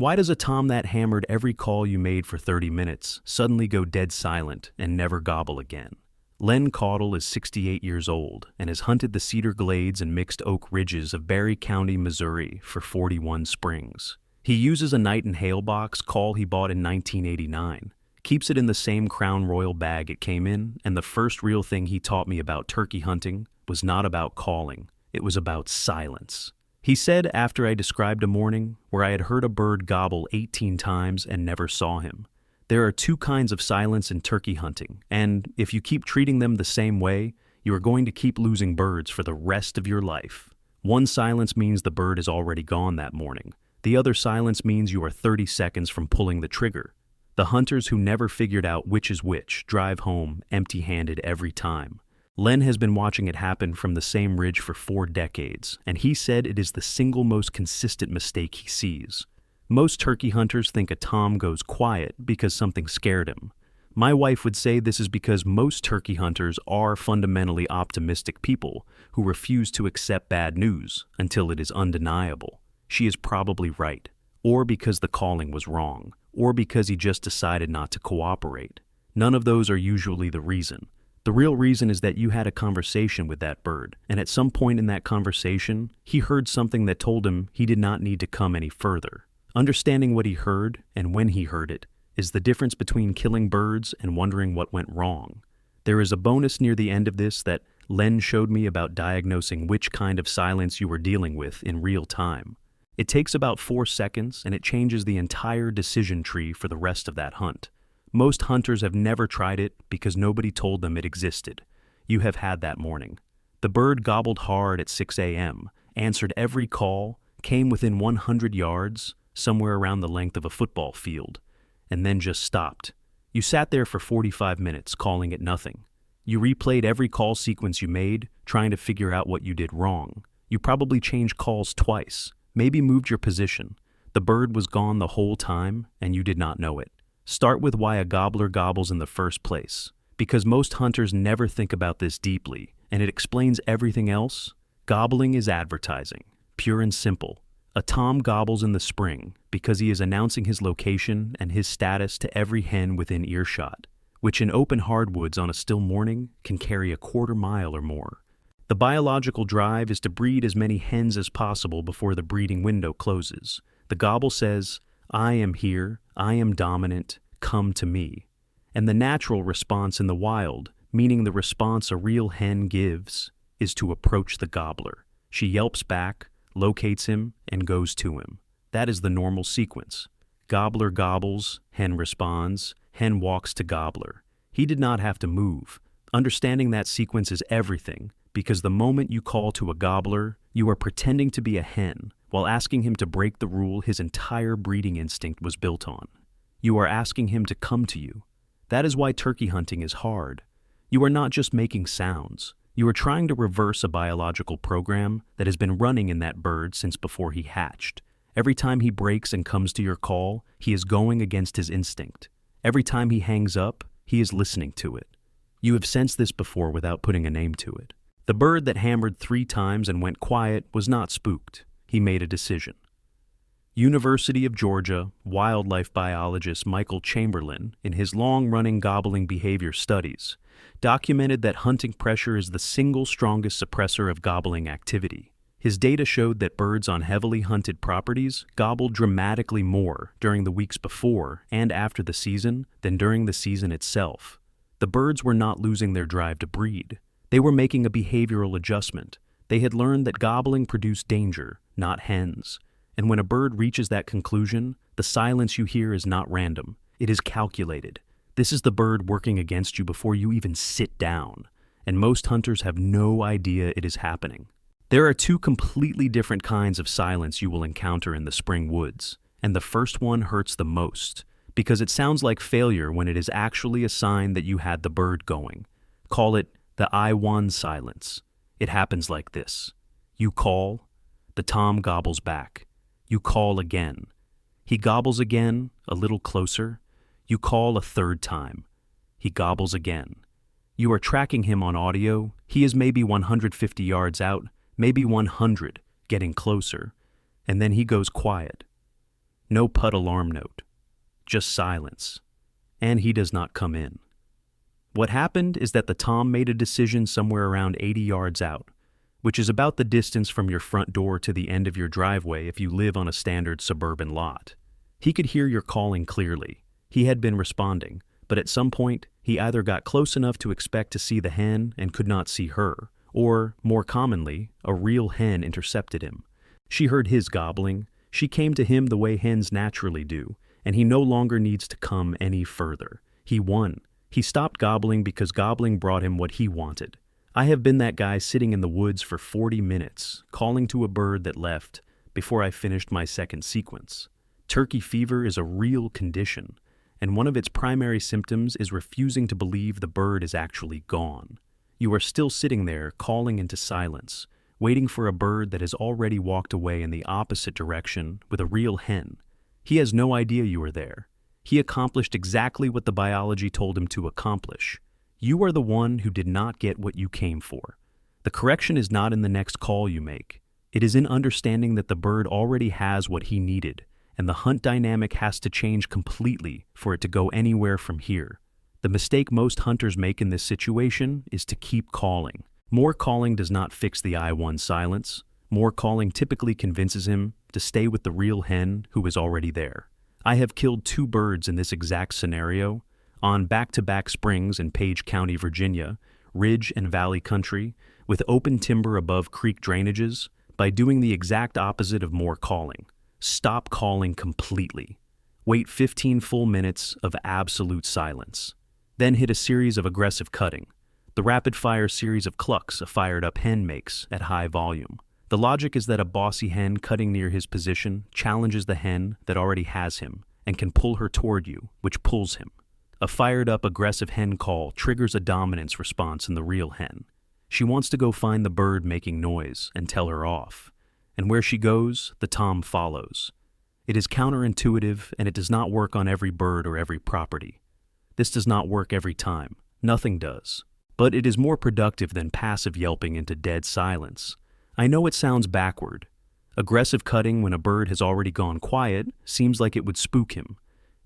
Why does a tom that hammered every call you made for 30 minutes suddenly go dead silent and never gobble again? Len Caudle is 68 years old and has hunted the Cedar Glades and Mixed Oak Ridges of Barry County, Missouri for 41 springs. He uses a Night and Hail box call he bought in 1989, keeps it in the same Crown Royal bag it came in, and the first real thing he taught me about turkey hunting was not about calling, it was about silence. He said after I described a morning where I had heard a bird gobble 18 times and never saw him. There are two kinds of silence in turkey hunting, and if you keep treating them the same way, you are going to keep losing birds for the rest of your life. One silence means the bird is already gone that morning. The other silence means you are 30 seconds from pulling the trigger. The hunters who never figured out which is which drive home empty-handed every time. Len has been watching it happen from the same ridge for 4 decades, and he said it is the single most consistent mistake he sees. Most turkey hunters think a tom goes quiet because something scared him. My wife would say this is because most turkey hunters are fundamentally optimistic people who refuse to accept bad news until it is undeniable. She is probably right, or because the calling was wrong, or because he just decided not to cooperate. None of those are usually the reason. The real reason is that you had a conversation with that bird, and at some point in that conversation, he heard something that told him he did not need to come any further. Understanding what he heard and when he heard it is the difference between killing birds and wondering what went wrong. There is a bonus near the end of this that Len showed me about diagnosing which kind of silence you were dealing with in real time. It takes about 4 seconds, and it changes the entire decision tree for the rest of that hunt. Most hunters have never tried it because nobody told them it existed. You have had that morning. The bird gobbled hard at 6 a.m., answered every call, came within 100 yards, somewhere around the length of a football field, and then just stopped. You sat there for 45 minutes, calling it nothing. You replayed every call sequence you made, trying to figure out what you did wrong. You probably changed calls twice, maybe moved your position. The bird was gone the whole time, and you did not know it. Start with why a gobbler gobbles in the first place. Because most hunters never think about this deeply, and it explains everything else. Gobbling is advertising, pure and simple. A tom gobbles in the spring because he is announcing his location and his status to every hen within earshot, which in open hardwoods on a still morning can carry a quarter mile or more. The biological drive is to breed as many hens as possible before the breeding window closes. The gobble says, "I am here, I am dominant, come to me." And the natural response in the wild, meaning the response a real hen gives, is to approach the gobbler. She yelps back, locates him, and goes to him. That is the normal sequence. Gobbler gobbles, hen responds, hen walks to gobbler. He did not have to move. Understanding that sequence is everything, because the moment you call to a gobbler, you are pretending to be a hen, while asking him to break the rule his entire breeding instinct was built on. You are asking him to come to you. That is why turkey hunting is hard. You are not just making sounds. You are trying to reverse a biological program that has been running in that bird since before he hatched. Every time he breaks and comes to your call, he is going against his instinct. Every time he hangs up, he is listening to it. You have sensed this before without putting a name to it. The bird that hammered 3 times and went quiet was not spooked. He made a decision. University of Georgia wildlife biologist Michael Chamberlain, in his long-running gobbling behavior studies, documented that hunting pressure is the single strongest suppressor of gobbling activity. His data showed that birds on heavily hunted properties gobbled dramatically more during the weeks before and after the season than during the season itself. The birds were not losing their drive to breed. They were making a behavioral adjustment. They had learned that gobbling produced danger, not hens. And when a bird reaches that conclusion, the silence you hear is not random. It is calculated. This is the bird working against you before you even sit down. And most hunters have no idea it is happening. There are 2 completely different kinds of silence you will encounter in the spring woods, and the first one hurts the most, because it sounds like failure when it is actually a sign that you had the bird going. Call it the I won silence. It happens like this. You call, the tom gobbles back. You call again. He gobbles again, a little closer. You call a 3rd time. He gobbles again. You are tracking him on audio. He is maybe 150 yards out, maybe 100, getting closer, and then he goes quiet. No PUD alarm note. Just silence. And he does not come in. What happened is that the tom made a decision somewhere around 80 yards out, which is about the distance from your front door to the end of your driveway if you live on a standard suburban lot. He could hear your calling clearly. He had been responding, but at some point, he either got close enough to expect to see the hen and could not see her, or, more commonly, a real hen intercepted him. She heard his gobbling. She came to him the way hens naturally do, and he no longer needs to come any further. He won. He stopped gobbling because gobbling brought him what he wanted. I have been that guy sitting in the woods for 40 minutes, calling to a bird that left before I finished my second sequence. Turkey fever is a real condition, and one of its primary symptoms is refusing to believe the bird is actually gone. You are still sitting there, calling into silence, waiting for a bird that has already walked away in the opposite direction with a real hen. He has no idea you are there. He accomplished exactly what the biology told him to accomplish. You are the one who did not get what you came for. The correction is not in the next call you make. It is in understanding that the bird already has what he needed, and the hunt dynamic has to change completely for it to go anywhere from here. The mistake most hunters make in this situation is to keep calling. More calling does not fix the I-1 silence. More calling typically convinces him to stay with the real hen who is already there. I have killed 2 birds in this exact scenario, on back-to-back springs in Page County, Virginia, ridge and valley country, with open timber above creek drainages, by doing the exact opposite of more calling. Stop calling completely. Wait 15 full minutes of absolute silence. Then hit a series of aggressive cutting. The rapid-fire series of clucks a fired-up hen makes at high volume. The logic is that a bossy hen cutting near his position challenges the hen that already has him and can pull her toward you, which pulls him. A fired-up aggressive hen call triggers a dominance response in the real hen. She wants to go find the bird making noise and tell her off. And where she goes, the tom follows. It is counterintuitive, and it does not work on every bird or every property. This does not work every time. Nothing does. But it is more productive than passive yelping into dead silence. I know it sounds backward. Aggressive cutting when a bird has already gone quiet seems like it would spook him.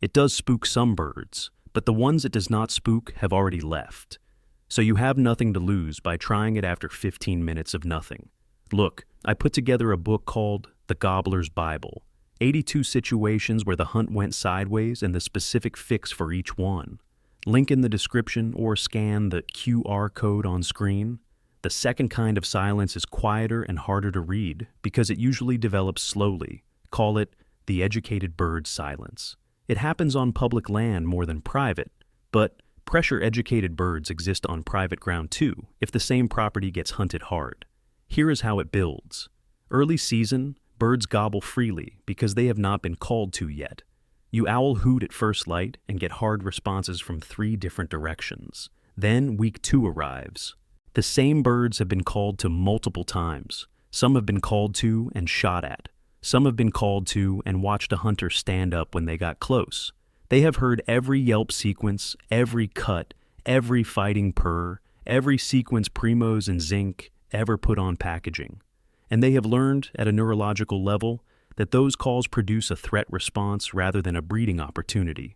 It does spook some birds, but the ones it does not spook have already left. So you have nothing to lose by trying it after 15 minutes of nothing. Look, I put together a book called The Gobbler's Bible, 82 situations where the hunt went sideways and the specific fix for each one. Link in the description or scan the QR code on screen. The second kind of silence is quieter and harder to read because it usually develops slowly. Call it the educated bird silence. It happens on public land more than private, but pressure-educated birds exist on private ground too if the same property gets hunted hard. Here is how it builds. Early season, birds gobble freely because they have not been called to yet. You owl hoot at first light and get hard responses from 3 different directions. Then week 2 arrives. The same birds have been called to multiple times. Some have been called to and shot at. Some have been called to and watched a hunter stand up when they got close. They have heard every yelp sequence, every cut, every fighting purr, every sequence primos and zinc ever put on packaging. And they have learned, at a neurological level, that those calls produce a threat response rather than a breeding opportunity.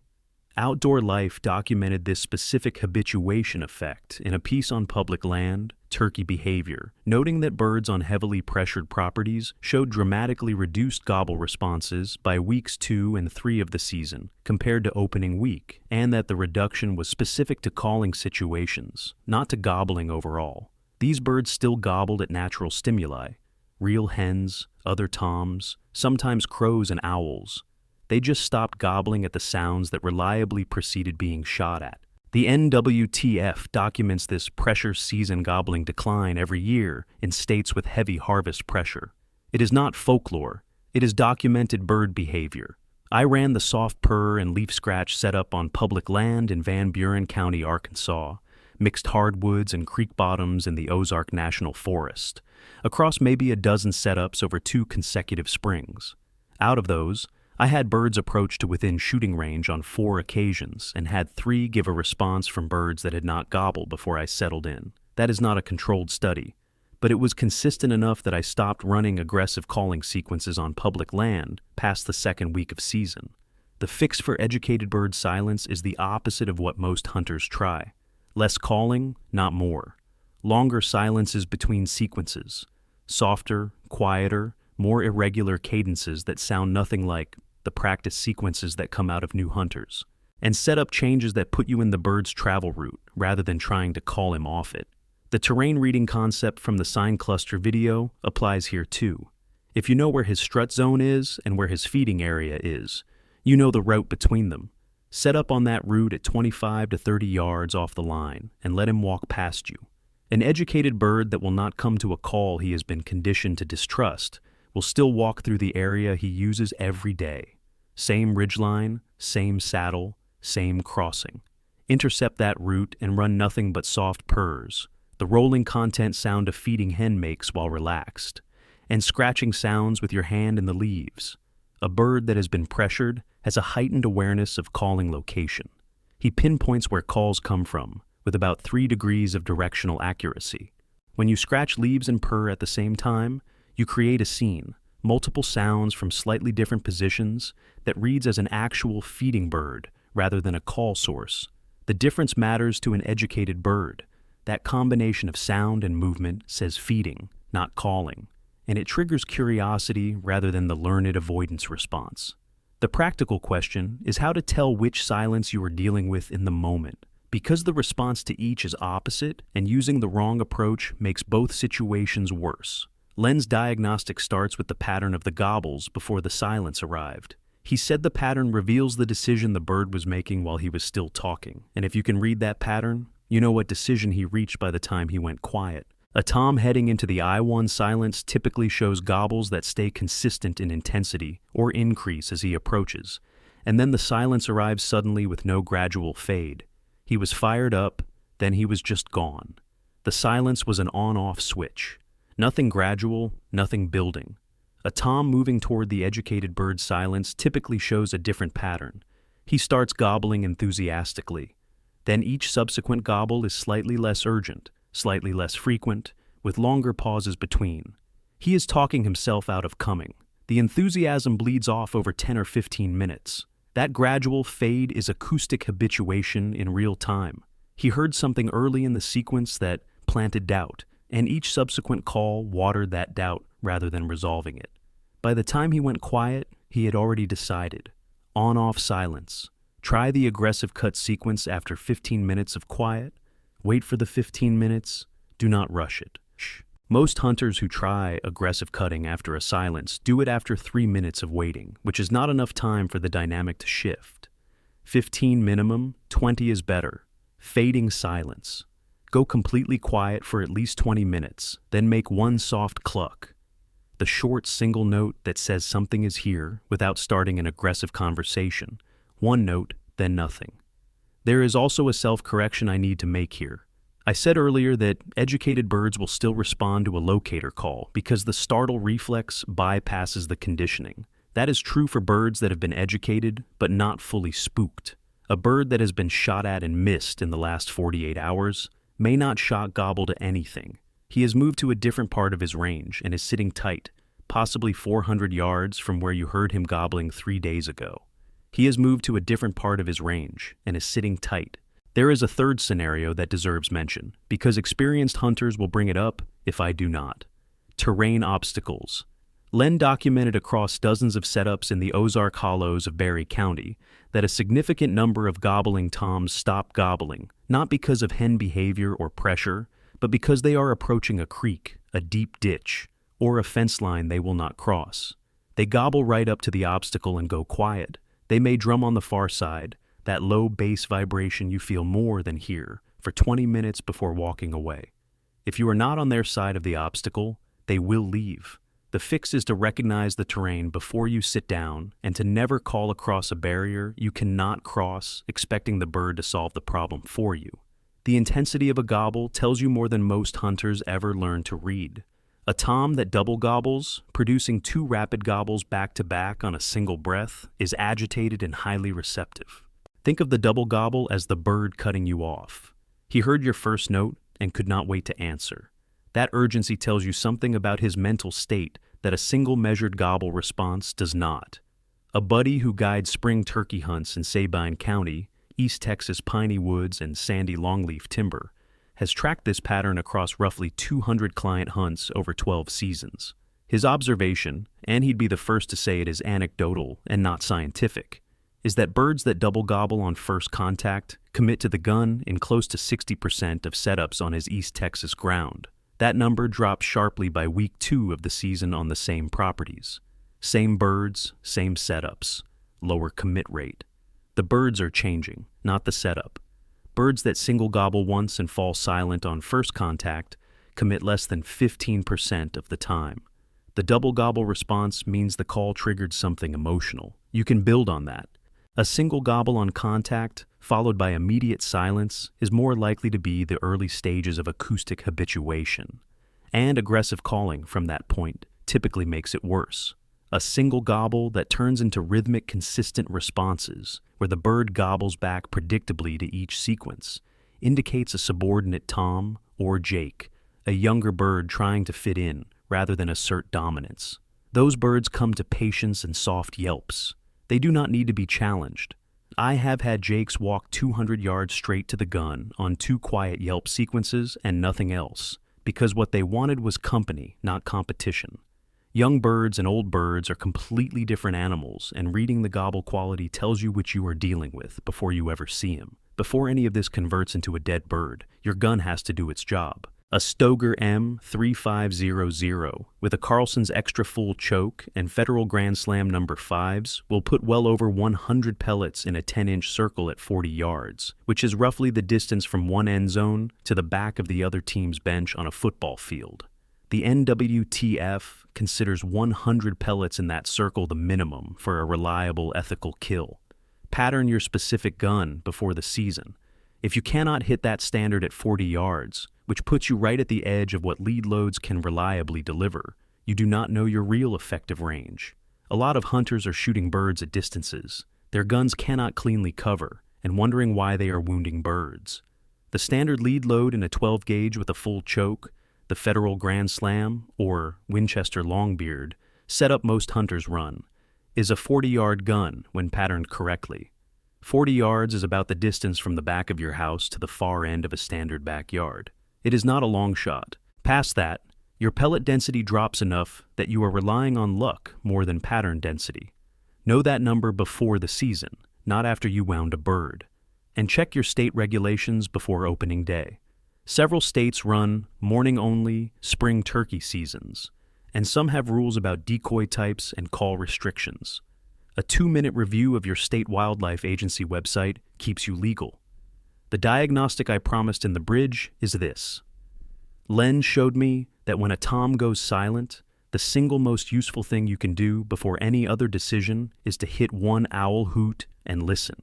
Outdoor Life documented this specific habituation effect in a piece on public land, turkey behavior, noting that birds on heavily pressured properties showed dramatically reduced gobble responses by weeks 2 and 3 of the season compared to opening week, and that the reduction was specific to calling situations, not to gobbling overall. These birds still gobbled at natural stimuli, real hens, other toms, sometimes crows and owls. They just stopped gobbling at the sounds that reliably preceded being shot at. The NWTF documents this pressure season gobbling decline every year in states with heavy harvest pressure. It is not folklore. It is documented bird behavior. I ran the soft purr and leaf scratch setup on public land in Van Buren County, Arkansas, mixed hardwoods and creek bottoms in the Ozark National Forest, across maybe a dozen setups over 2 consecutive springs. Out of those, I had birds approach to within shooting range on 4 occasions and had 3 give a response from birds that had not gobbled before I settled in. That is not a controlled study. but it was consistent enough that I stopped running aggressive calling sequences on public land past the second week of season. The fix for educated bird silence is the opposite of what most hunters try. Less calling, not more. Longer silences between sequences. Softer, quieter, more irregular cadences that sound nothing like the practice sequences that come out of new hunters. And setup changes that put you in the bird's travel route rather than trying to call him off it. The terrain reading concept from the sign cluster video applies here too. If you know where his strut zone is and where his feeding area is, you know the route between them. Set up on that route at 25 to 30 yards off the line and let him walk past you. An educated bird that will not come to a call he has been conditioned to distrust will still walk through the area he uses every day. Same ridgeline, same saddle, same crossing. Intercept that route and run nothing but soft purrs, the rolling content sound a feeding hen makes while relaxed, and scratching sounds with your hand in the leaves. A bird that has been pressured has a heightened awareness of calling location. He pinpoints where calls come from, with about 3 degrees of directional accuracy. When you scratch leaves and purr at the same time, you create a scene, multiple sounds from slightly different positions that reads as an actual feeding bird rather than a call source. The difference matters to an educated bird. That combination of sound and movement says feeding, not calling, and it triggers curiosity rather than the learned avoidance response. The practical question is how to tell which silence you are dealing with in the moment. Because the response to each is opposite, and using the wrong approach makes both situations worse. Len's diagnostic starts with the pattern of the gobbles before the silence arrived. He said the pattern reveals the decision the bird was making while he was still talking, and if you can read that pattern, you know what decision he reached by the time he went quiet. A tom heading into the I1 silence typically shows gobbles that stay consistent in intensity or increase as he approaches, and then the silence arrives suddenly with no gradual fade. He was fired up, then he was just gone. The silence was an on-off switch. Nothing gradual, nothing building. A tom moving toward the educated bird's silence typically shows a different pattern. He starts gobbling enthusiastically. Then each subsequent gobble is slightly less urgent, slightly less frequent, with longer pauses between. He is talking himself out of coming. The enthusiasm bleeds off over 10 or 15 minutes. That gradual fade is acoustic habituation in real time. He heard something early in the sequence that planted doubt, and each subsequent call watered that doubt rather than resolving it. By the time he went quiet, he had already decided. On-off silence. Try the aggressive cut sequence after 15 minutes of quiet. Wait for the 15 minutes. Do not rush it. Shh. Most hunters who try aggressive cutting after a silence do it after 3 minutes of waiting, which is not enough time for the dynamic to shift. 15 minimum, 20 is better. Fading silence. Go completely quiet for at least 20 minutes, then make one soft cluck. The short single note that says something is here without starting an aggressive conversation. One note, then nothing. There is also a self-correction I need to make here. I said earlier that educated birds will still respond to a locator call because the startle reflex bypasses the conditioning. That is true for birds that have been educated but not fully spooked. A bird that has been shot at and missed in the last 48 hours may not shot gobble to anything. He has moved to a different part of his range and is sitting tight, possibly 400 yards from where you heard him gobbling 3 days ago. He has moved to a different part of his range and is sitting tight. There is a third scenario that deserves mention, because experienced hunters will bring it up if I do not. Terrain obstacles. Len documented across dozens of setups in the Ozark Hollows of Berry County that a significant number of gobbling toms stop gobbling, not because of hen behavior or pressure, but because they are approaching a creek, a deep ditch, or a fence line they will not cross. They gobble right up to the obstacle and go quiet. They may drum on the far side, that low bass vibration you feel more than hear, for 20 minutes before walking away. If you are not on their side of the obstacle, they will leave. The fix is to recognize the terrain before you sit down and to never call across a barrier you cannot cross expecting the bird to solve the problem for you. The intensity of a gobble tells you more than most hunters ever learn to read. A tom that double gobbles, producing 2 rapid gobbles back to back on a single breath, is agitated and highly receptive. Think of the double gobble as the bird cutting you off. He heard your first note and could not wait to answer. That urgency tells you something about his mental state that a single measured gobble response does not. A buddy who guides spring turkey hunts in Sabine County, East Texas piney woods and sandy longleaf timber, has tracked this pattern across roughly 200 client hunts over 12 seasons. His observation, and he'd be the first to say it is anecdotal and not scientific, is that birds that double gobble on first contact commit to the gun in close to 60% of setups on his East Texas ground. That number drops sharply by week 2 of the season on the same properties. Same birds, same setups, lower commit rate. The birds are changing, not the setup. Birds that single gobble once and fall silent on first contact commit less than 15% of the time. The double gobble response means the call triggered something emotional. You can build on that. A single gobble on contact, followed by immediate silence, is more likely to be the early stages of acoustic habituation. And aggressive calling from that point typically makes it worse. A single gobble that turns into rhythmic, consistent responses, where the bird gobbles back predictably to each sequence, indicates a subordinate Tom or Jake, a younger bird trying to fit in rather than assert dominance. Those birds come to patience and soft yelps. They do not need to be challenged. I have had Jakes walk 200 yards straight to the gun on 2 quiet yelp sequences and nothing else, because what they wanted was company, not competition. Young birds and old birds are completely different animals, and reading the gobble quality tells you which you are dealing with before you ever see him. Before any of this converts into a dead bird, your gun has to do its job. A Stoeger M3500 with a Carlson's extra full choke and Federal Grand Slam number 5s will put well over 100 pellets in a 10-inch circle at 40 yards, which is roughly the distance from one end zone to the back of the other team's bench on a football field. The NWTF considers 100 pellets in that circle the minimum for a reliable, ethical kill. Pattern your specific gun before the season. If you cannot hit that standard at 40 yards, which puts you right at the edge of what lead loads can reliably deliver, you do not know your real effective range. A lot of hunters are shooting birds at distances their guns cannot cleanly cover, and wondering why they are wounding birds. The standard lead load in a 12 gauge with a full choke, the Federal Grand Slam, or Winchester Longbeard, setup most hunters run, is a 40-yard gun when patterned correctly. 40 yards is about the distance from the back of your house to the far end of a standard backyard. It is not a long shot. Past that, your pellet density drops enough that you are relying on luck more than pattern density. Know that number before the season, not after you wound a bird. And check your state regulations before opening day. Several states run morning-only spring turkey seasons, and some have rules about decoy types and call restrictions. A 2-minute review of your state wildlife agency website keeps you legal. The diagnostic I promised in the bridge is this. Len showed me that when a tom goes silent, the single most useful thing you can do before any other decision is to hit one owl hoot and listen.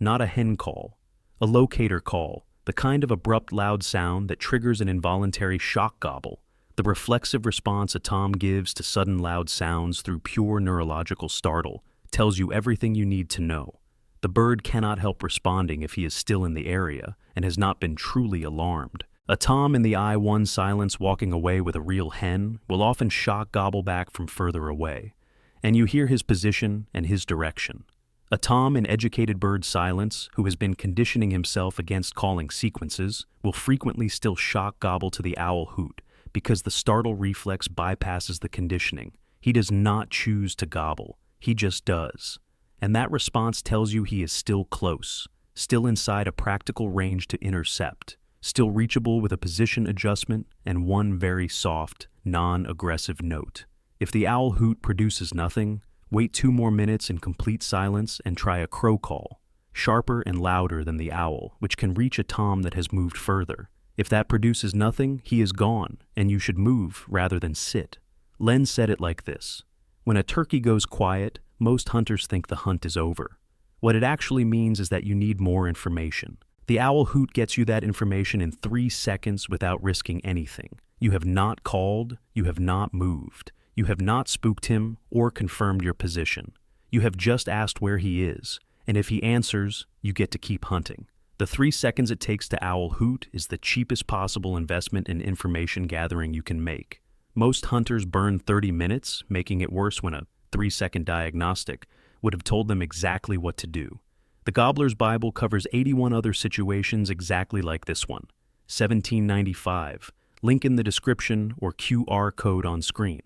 Not a hen call, a locator call, the kind of abrupt loud sound that triggers an involuntary shock gobble, the reflexive response a tom gives to sudden loud sounds through pure neurological startle, tells you everything you need to know. The bird cannot help responding if he is still in the area and has not been truly alarmed. A tom in the I-1 silence walking away with a real hen will often shock gobble back from further away, and you hear his position and his direction. A tom in educated bird silence who has been conditioning himself against calling sequences will frequently still shock gobble to the owl hoot because the startle reflex bypasses the conditioning. He does not choose to gobble, he just does. And that response tells you he is still close, still inside a practical range to intercept, still reachable with a position adjustment and one very soft, non-aggressive note. If the owl hoot produces nothing, wait 2 more minutes in complete silence and try a crow call, sharper and louder than the owl, which can reach a tom that has moved further. If that produces nothing, he is gone, and you should move rather than sit. Len said it like this. When a turkey goes quiet, most hunters think the hunt is over. What it actually means is that you need more information. The owl hoot gets you that information in 3 seconds without risking anything. You have not called, you have not moved, you have not spooked him or confirmed your position. You have just asked where he is, and if he answers, you get to keep hunting. The 3 seconds it takes to owl hoot is the cheapest possible investment in information gathering you can make. Most hunters burn 30 minutes, making it worse when a 3-second diagnostic would have told them exactly what to do. The Gobbler's Bible covers 81 other situations exactly like this one. 1795. Link in the description or QR code on screen.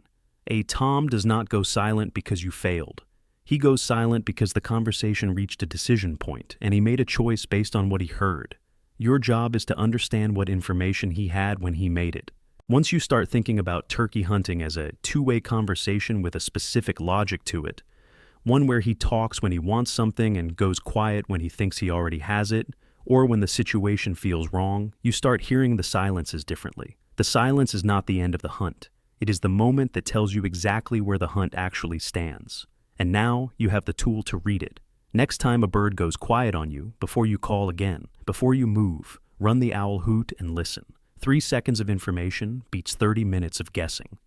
A Tom does not go silent because you failed. He goes silent because the conversation reached a decision point, and he made a choice based on what he heard. Your job is to understand what information he had when he made it. Once you start thinking about turkey hunting as a two-way conversation with a specific logic to it, one where he talks when he wants something and goes quiet when he thinks he already has it, or when the situation feels wrong, you start hearing the silences differently. The silence is not the end of the hunt. It is the moment that tells you exactly where the hunt actually stands. And now you have the tool to read it. Next time a bird goes quiet on you, before you call again, before you move, run the owl hoot and listen. 3 seconds of information beats 30 minutes of guessing.